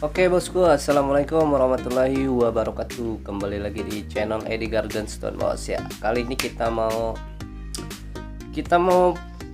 Oke bosku, assalamualaikum warahmatullahi wabarakatuh. Kembali lagi di channel Edi Garden Stone bos ya. Kali ini kita mau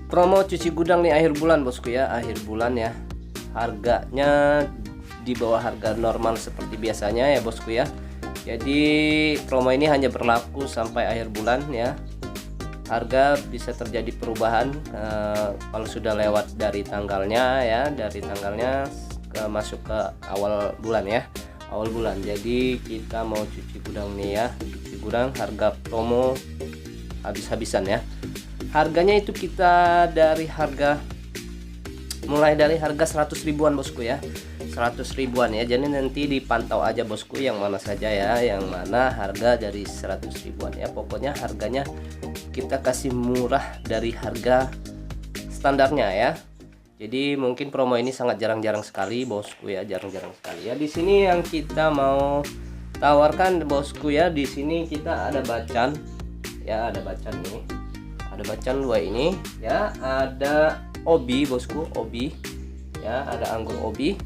promo cuci gudang nih akhir bulan bosku ya. Akhir bulan ya. Harganya di bawah harga normal seperti biasanya ya bosku ya. Jadi promo ini hanya berlaku sampai akhir bulan ya. Harga bisa terjadi perubahan kalau sudah lewat dari tanggalnya ya, masuk ke awal bulan ya, awal bulan. Jadi kita mau cuci gudang nih ya, cuci gudang harga promo habis-habisan ya. Harganya itu kita mulai dari harga 100 ribuan bosku ya, 100 ribuan ya. Jadi nanti dipantau aja bosku yang mana saja ya, yang mana harga dari 100 ribuan ya. Pokoknya harganya kita kasih murah dari harga standarnya ya. Jadi mungkin promo ini sangat jarang-jarang sekali bosku ya, jarang-jarang sekali ya. Di sini yang kita mau tawarkan bosku ya, di sini kita ada bacan ya, ada bacan nih, ada bacan dua ini ya, ada obi bosku, obi ya, ada anggur obi,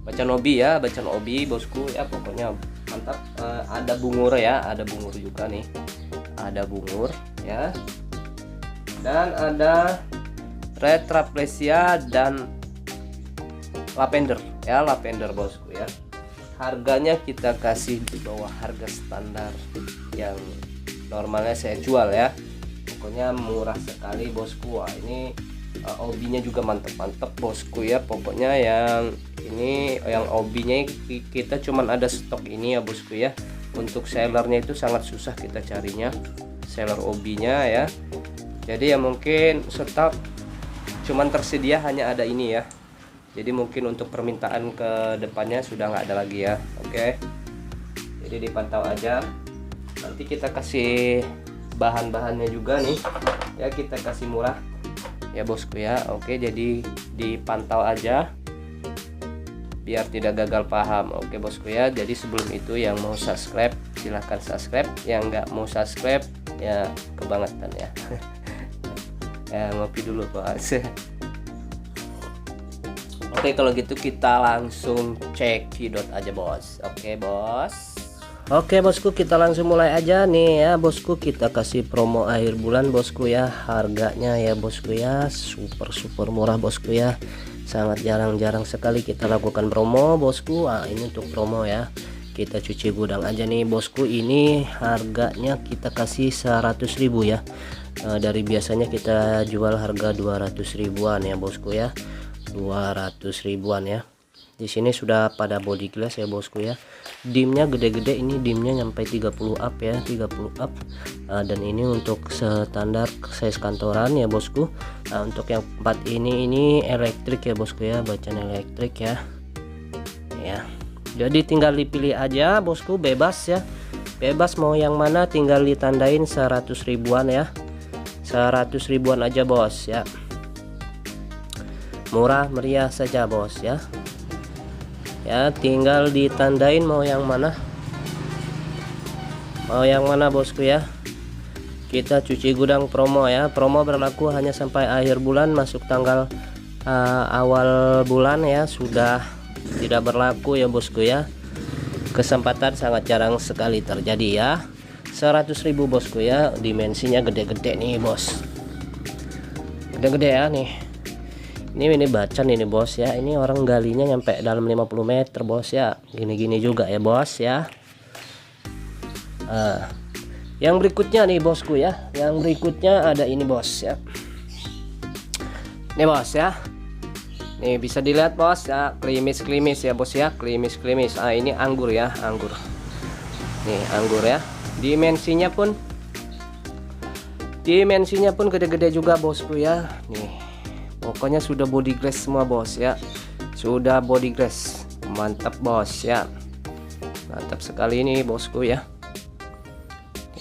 bacan obi ya, bacan obi bosku ya, pokoknya mantap. Ada bungur ya, ada bungur juga nih, ada bungur ya, dan ada red traplesia dan lavender ya, lavender bosku ya. Harganya kita kasih di bawah harga standar yang normalnya saya jual ya, pokoknya murah sekali bosku. Wah ini obinya juga mantep-mantep bosku ya. Pokoknya yang ini, yang obinya kita cuman ada stok ini ya bosku ya. Untuk sellernya itu sangat susah kita carinya, seller obinya ya. Jadi ya mungkin stok cuman tersedia hanya ada ini ya. Jadi mungkin untuk permintaan ke depannya sudah nggak ada lagi ya. Oke, jadi dipantau aja, nanti kita kasih bahan-bahannya juga nih ya, kita kasih murah ya bosku ya. Oke, jadi dipantau aja biar tidak gagal paham. Oke bosku ya. Jadi sebelum itu yang mau subscribe silahkan subscribe, yang nggak mau subscribe ya kebangetan ya. Ya ngopi dulu bos. Oke kalau gitu kita langsung cekidot aja bos. Oke bos. Oke bosku, kita langsung mulai aja nih ya bosku. Kita kasih promo akhir bulan bosku ya. Harganya ya bosku ya super murah bosku ya. Sangat jarang-jarang sekali kita lakukan promo bosku. Ini untuk promo ya. Kita cuci gudang aja nih bosku. Ini harganya kita kasih 100 ribu ya. Dari biasanya kita jual harga 200 ribuan ya bosku ya, 200 ribuan ya. Di sini sudah pada body glass ya bosku ya. Dimnya gede-gede, ini dimnya nyampe 30 up ya, 30 up. Dan ini untuk standar size kantoran ya bosku. Untuk yang 4 ini elektrik ya bosku ya, bacan elektrik ya. Ya. Jadi tinggal dipilih aja bosku, bebas ya. Bebas mau yang mana, tinggal ditandain 100 ribuan ya. 100 ribuan aja bos ya, murah meriah saja bos ya. Ya tinggal ditandain mau yang mana, bosku ya. Kita cuci gudang promo ya, promo berlaku hanya sampai akhir bulan, masuk tanggal awal bulan ya sudah tidak berlaku ya bosku ya. Kesempatan sangat jarang sekali terjadi ya. 100 ribu bosku ya, dimensinya gede-gede nih bos, gede-gede ya nih. Ini bacan ini bos ya, ini orang galinya nyampe dalam 50 meter bos ya, gini-gini juga ya bos ya. Yang berikutnya nih bosku ya, yang berikutnya ada ini bos ya, ini bos ya. Nih bisa dilihat bos ya, klimis ya bos ya, klimis. Ini anggur ya, anggur nih, anggur ya. Dimensinya pun gede-gede juga bosku ya. Nih pokoknya sudah body glass semua bos ya, sudah body glass, mantap bos ya, mantap sekali ini bosku ya.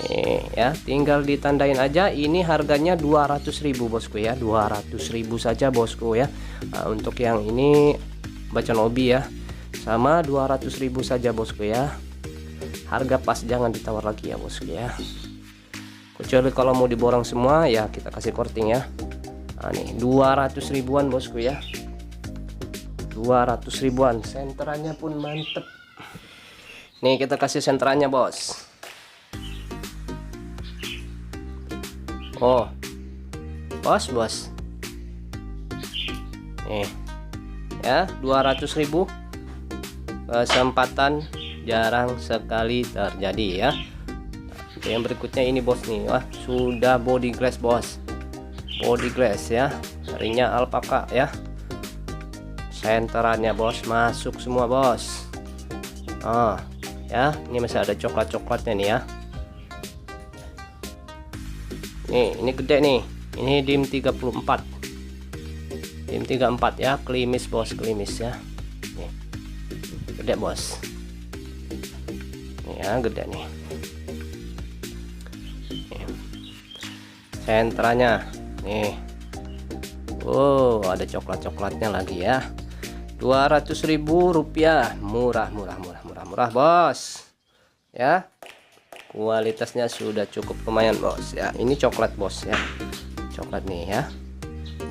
Nih ya tinggal ditandain aja. Ini harganya 200 ribu bosku ya, 200 ribu saja bosku ya. Untuk yang ini bacan obi ya, sama 200 ribu saja bosku ya. Harga pas, jangan ditawar lagi ya bosku ya. Kecuali kalau mau diborong semua ya kita kasih korting ya. Nah nih 200 ribuan bosku ya, 200 ribuan. Senterannya pun mantep. Nih kita kasih senterannya bos. Oh bos nih ya, 200.000. Kesempatan jarang sekali terjadi ya. Yang berikutnya ini bos nih, wah sudah body glass bos, body glass ya, ringnya alpaka ya. Senterannya bos masuk semua bos. Ya, ini masih ada coklat-coklatnya nih ya. Nih ini gede nih, ini dim 34, dim 34 ya, klimis bos, klimis ya. Nih gede bos, nih ya gede nih. Sentranya nih, ada coklat-coklatnya lagi ya. 200.000 rupiah, murah bos ya. Kualitasnya sudah cukup lumayan bos ya. Ini coklat bos ya, coklat nih ya,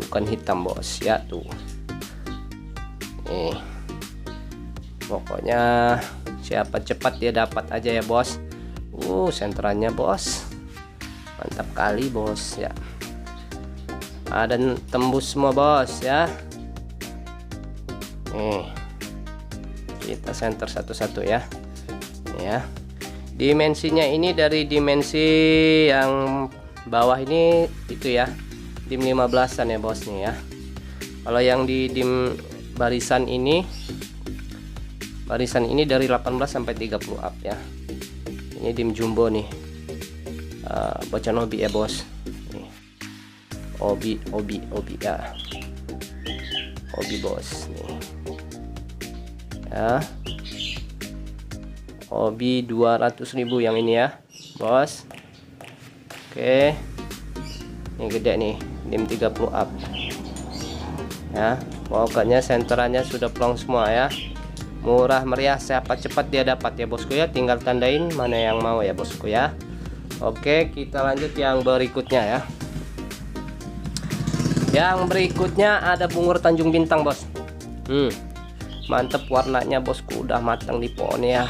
bukan hitam bos ya. Tuh nih, pokoknya siapa cepat dia dapat aja ya bos. Senterannya bos mantap kali bos ya, ada tembus semua bos ya. Nih kita senter satu-satu ya. Nih ya, dimensinya ini dari dimensi yang bawah ini itu ya, dim 15an ya bos nih ya. Kalau yang di dim barisan ini dari 18 sampai 30 up ya. Ini dim jumbo nih, bocah hobi ya bos. Nih. Obi ya, obi bos nih ya. Obi 200.000 yang ini ya bos. Oke, ini gede nih, dim 30 up ya. Pokoknya senterannya sudah plong semua ya, murah meriah. Siapa cepat dia dapat ya bosku ya, tinggal tandain mana yang mau ya bosku ya. Oke, kita lanjut yang berikutnya ya. Yang berikutnya ada bungur Tanjung Bintang bos. Mantep warnanya bosku, udah matang di pohon ya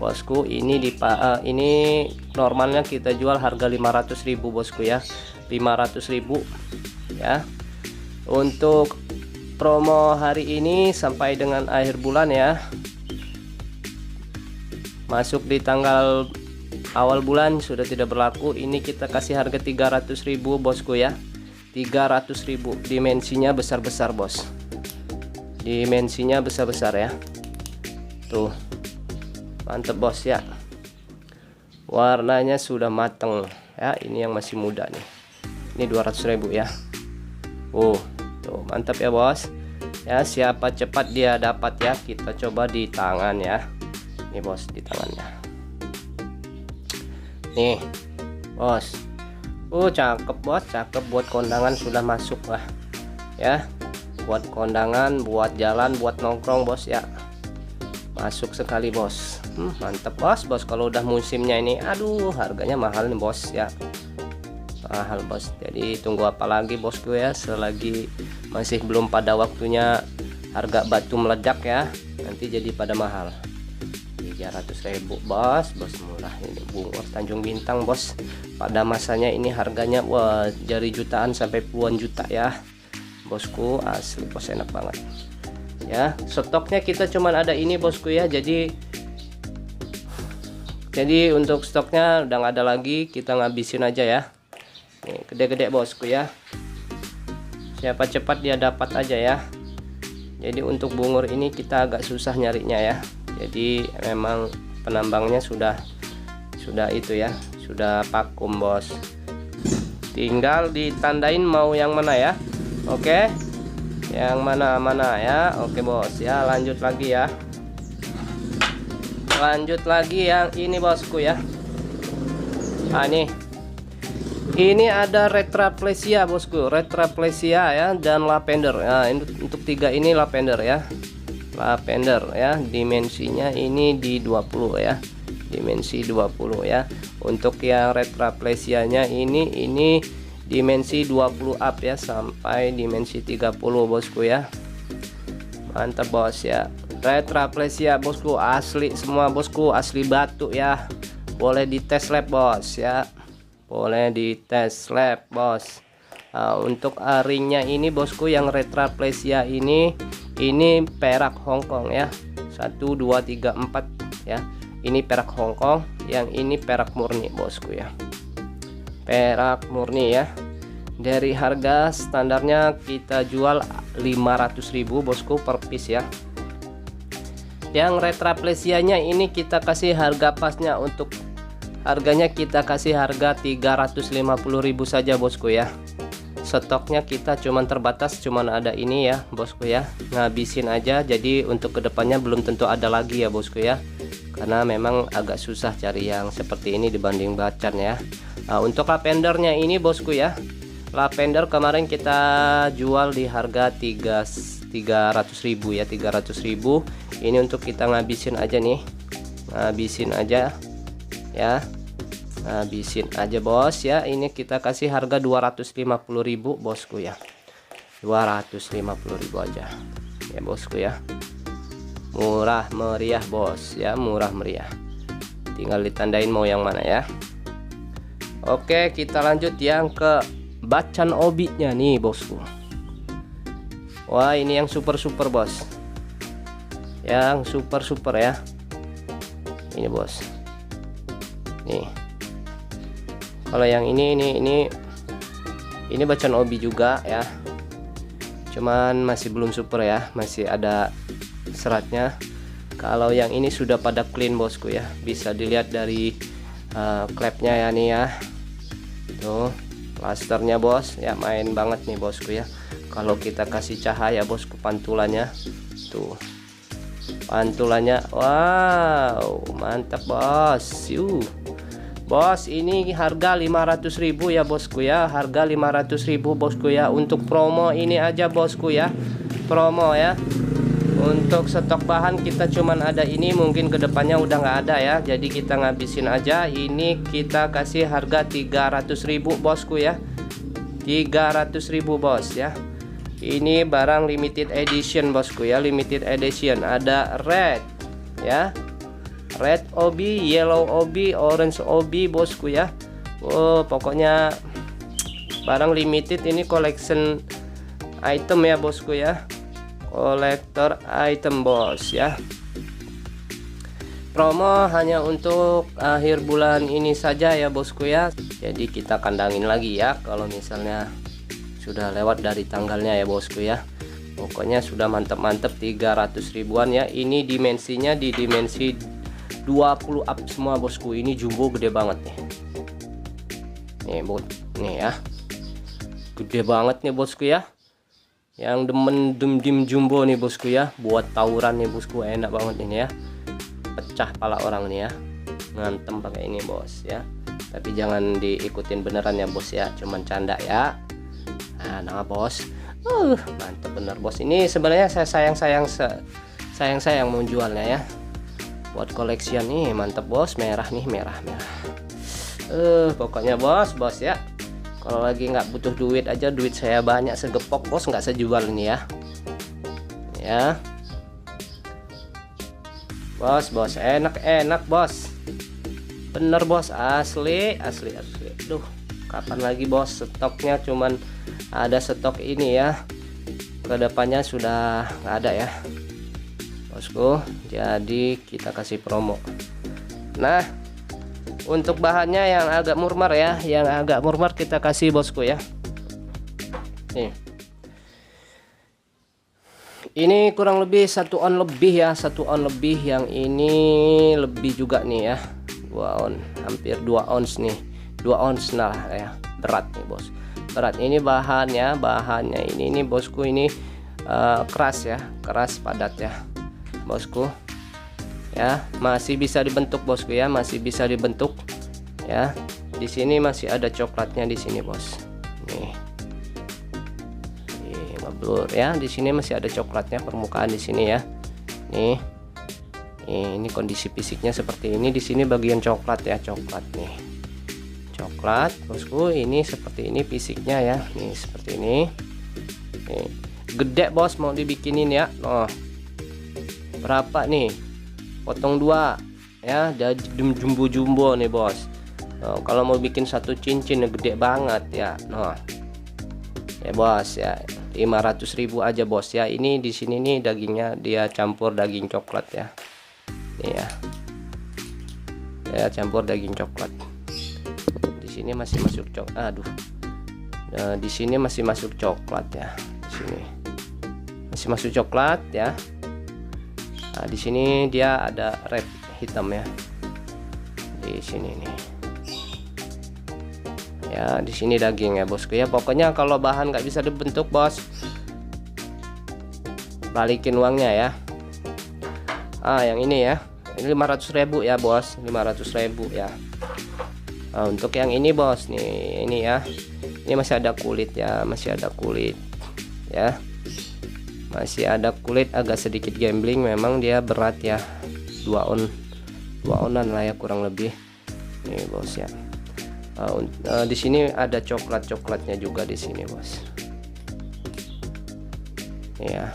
bosku. Ini ini normalnya kita jual harga 500.000 bosku ya, 500.000 ya. Untuk promo hari ini sampai dengan akhir bulan ya, masuk di tanggal awal bulan sudah tidak berlaku. Ini kita kasih harga 300.000 bosku ya, 300.000. dimensinya besar-besar bos, dimensinya besar-besar ya. Tuh mantep bos ya, warnanya sudah mateng ya. Ini yang masih muda nih, ini 200.000 ya. Tuh mantap ya bos ya. Siapa cepat dia dapat ya. Kita coba di tangan ya. Ini bos di tangannya nih bos. Cakep bos, cakep. Buat kondangan sudah masuk lah ya, buat kondangan, buat jalan, buat nongkrong bos ya, masuk sekali bos. Mantap bos. Kalau udah musimnya ini, aduh harganya mahal nih bos ya, mahal bos. Jadi tunggu apa lagi bosku ya, selagi masih belum pada waktunya harga batu meledak ya, nanti jadi pada mahal. 300.000 bos, murah. Ini bungur Tanjung Bintang bos, pada masanya ini harganya wah dari jutaan sampai puluhan juta ya bosku, asli bos, enak banget ya. Stoknya kita cuman ada ini bosku ya, jadi untuk stoknya udah nggak ada lagi, kita ngabisin aja ya. Nih gede-gede bosku ya, siapa cepat dia dapat aja ya. Jadi untuk bungur ini kita agak susah nyarinya ya, jadi memang penambangnya sudah itu ya, sudah vakum bos. Tinggal ditandain mau yang mana ya. Oke, yang mana ya. Oke bos ya, lanjut lagi ya, lanjut lagi yang ini bosku ya. Ini ada retraplesia bosku, retraplesia ya, dan lavender. Nah untuk tiga ini lavender ya, lavender ya. Dimensinya ini di 20 ya, dimensi 20 ya. Untuk yang retraplesianya ini dimensi 20 up ya, sampai dimensi 30 bosku ya. Mantap bos ya. Retraplesia bosku, asli semua bosku, asli batu ya. Boleh dites lab bos ya. Boleh dites lab bos. Nah, untuk ringnya ini bosku yang retraplesia ini perak Hongkong ya. 1 2 3 4 ya. Ini perak Hongkong, yang ini perak murni bosku ya. Perak murni ya. Dari harga standarnya kita jual 500.000 bosku per piece ya. Yang retraplesianya ini kita kasih harga pasnya, untuk harganya kita kasih harga 350.000 saja bosku ya. Stoknya kita cuman terbatas, cuman ada ini ya bosku ya, ngabisin aja. Jadi untuk kedepannya belum tentu ada lagi ya bosku ya, karena memang agak susah cari yang seperti ini dibanding bacan ya. Nah, untuk lavendernya ini bosku ya, lavender kemarin kita jual di harga 300.000 ya, 300.000. Ini untuk kita ngabisin aja nih, ngabisin aja ya, ngabisin aja bos ya. Ini kita kasih harga 250.000 bosku ya, 250.000 aja ya bosku ya. Murah meriah bos ya, murah meriah. Tinggal ditandain mau yang mana ya. Oke, kita lanjut yang ke bacan obinya nih bosku. Wah, ini yang super bos, yang super ya. Ini bos, nih. Kalau yang ini bacan obi juga ya, cuman masih belum super ya, masih ada seratnya. Kalau yang ini sudah pada clean bosku ya, bisa dilihat dari klepnya ya nih ya. Tuh plasternya bos ya, main banget nih bosku ya. Kalau kita kasih cahaya bosku, pantulannya tuh, pantulannya wow mantap bos. Bos, ini harga 500.000 ya bosku ya, harga 500.000 bosku ya. Untuk promo ini aja bosku ya, promo ya. Untuk stok bahan kita cuman ada ini, mungkin kedepannya udah nggak ada ya, jadi kita ngabisin aja. Ini kita kasih harga 300.000 bosku ya, 300.000 bos ya. Ini barang limited edition bosku ya, limited edition. Ada red ya, red obi, yellow obi, orange obi bosku ya. Oh, pokoknya barang limited, ini collection item ya bosku ya, kolektor item bos ya. Promo hanya untuk akhir bulan ini saja ya bosku ya, jadi kita kandangin lagi ya kalau misalnya sudah lewat dari tanggalnya ya bosku ya. Pokoknya sudah mantep 300 ribuan ya. Ini dimensinya di dimensi 20 up semua bosku. Ini jumbo gede banget nih. Nih ya, gede banget nih bosku ya. Yang demen dim jumbo nih bosku ya, buat tawuran nih bosku, enak banget ini ya. Pecah pala orang nih ya, ngantem pakai ini bos ya. Tapi jangan diikutin beneran ya bos ya, cuman canda ya. Nah bos, mantep bener bos. Ini sebenarnya saya sayang mau jualnya ya, buat koleksian nih. Mantep bos, merah nih, merah. Pokoknya bos ya, kalau lagi nggak butuh duit aja, duit saya banyak segepok bos, nggak saya jual ini ya. Ya bos, enak bos, bener bos, asli. Duh, kapan lagi bos stoknya, cuman ada stok ini ya, kedepannya sudah nggak ada ya bosku, jadi kita kasih promo. Nah, untuk bahannya yang agak murmar ya, yang agak murmar kita kasih bosku ya. Nih, ini kurang lebih 1 on lebih ya, 1 on lebih. Yang ini lebih juga nih ya, 2 on, hampir 2 ons nih, 2 ons nah ya, berat nih bos, berat. Ini bahannya ini bosku, ini keras ya, keras padat ya bosku ya. Masih bisa dibentuk bosku ya, masih bisa dibentuk ya. Di sini masih ada coklatnya di sini bos. Nih ngeblur ya, di sini masih ada coklatnya permukaan di sini ya. Nih ini kondisi fisiknya seperti ini. Di sini bagian coklat ya, coklat nih, coklat bosku. Ini seperti ini fisiknya ya, nih seperti ini. Nih gede bos, mau dibikinin ya. Oh, berapa nih? Potong 2 ya, jadi jumbo-jumbo nih bos. Oh, kalau mau bikin satu cincin gede banget ya. Nah, ya bos ya, 500.000 aja bos ya. Ini di sini nih dagingnya dia campur daging coklat ya. Nih ya, campur daging coklat. Di sini masih masuk coklat. Aduh. Nah, di sini masih masuk coklat ya. Di sini masih masuk coklat ya. Nah, di sini dia ada red hitam ya. Di sini nih. Ya, di sini daging ya bosku ya. Pokoknya kalau bahan nggak bisa dibentuk bos, balikin uangnya ya. Yang ini ya, ini 500.000 ya bos, 500.000 ya. Nah, untuk yang ini bos nih, ini ya, ini masih ada kulit ya, masih ada kulit ya, masih ada kulit, agak sedikit gambling, memang dia berat ya, 2 onan lah ya kurang lebih nih bos ya. Di sini ada coklatnya juga di sini bos. Ya,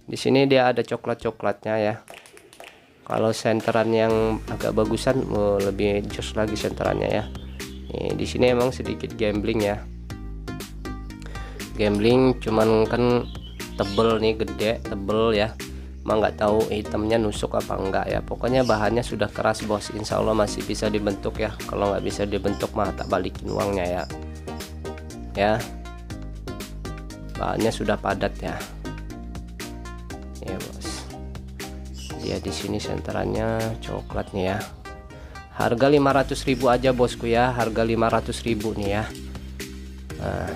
di sini dia ada coklatnya ya. Kalau senteran yang agak bagusan lebih jos lagi senterannya ya. Nih, di sini emang sedikit gambling ya. Gambling cuman kan tebel nih, gede, tebel ya. Emang nggak tahu hitamnya nusuk apa enggak ya. Pokoknya bahannya sudah keras bos, insya Allah masih bisa dibentuk ya. Kalau nggak bisa dibentuk mah tak balikin uangnya ya. Ya, bahannya sudah padat ya. Ya bos, dia di sini senterannya coklat nih ya. Harga 500.000 aja bosku ya, harga 500.000 nih ya. Nah,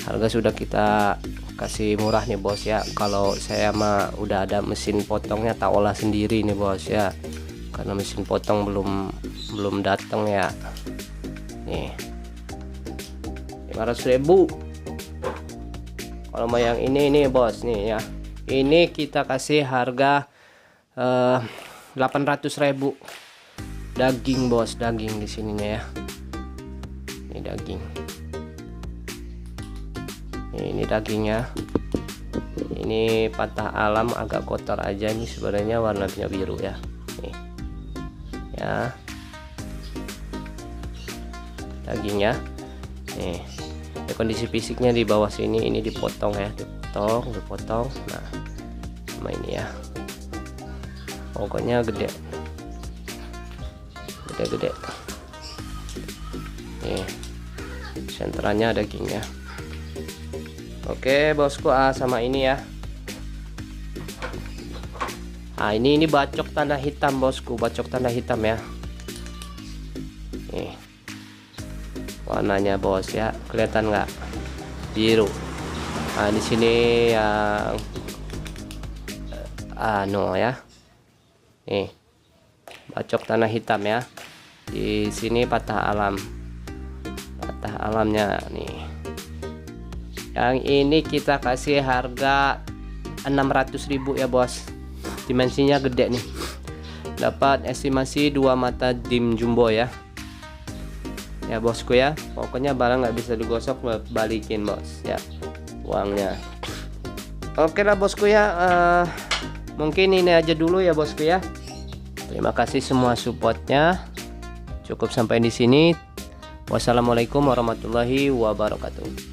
harga sudah kita kasih murah nih bos ya. Kalau saya mah udah ada mesin potongnya, tak olah sendiri nih bos ya, karena mesin potong belum datang ya. Nih 500.000. Kalau mau yang ini nih bos nih ya, ini kita kasih harga 800.000. Daging bos, daging di sininya ya. Ini daging. Ini dagingnya. Ini patah alam, agak kotor aja, ini sebenarnya warnanya biru ya. Nih. Ya. Dagingnya. Nih. Ya, kondisi fisiknya di bawah sini ini dipotong ya, dipotong. Nah, sama ini ya. Pokoknya gede. Nih. Senterannya dagingnya. Oke bosku, sama ini ya. Ini bacok tanda hitam bosku, bacok tanda hitam ya. Nih warnanya bos ya, kelihatan nggak? Biru. Di sini yang ya. Nih bacok tanah hitam ya. Di sini patah alamnya nih. Yang ini kita kasih harga 600.000 ya bos. Dimensinya gede nih. Dapat estimasi 2 mata dim jumbo ya. Ya bosku ya. Pokoknya barang nggak bisa digosok, balikin bos ya uangnya. Oke lah bosku ya. Mungkin ini aja dulu ya bosku ya. Terima kasih semua supportnya. Cukup sampai di sini. Wassalamualaikum warahmatullahi wabarakatuh.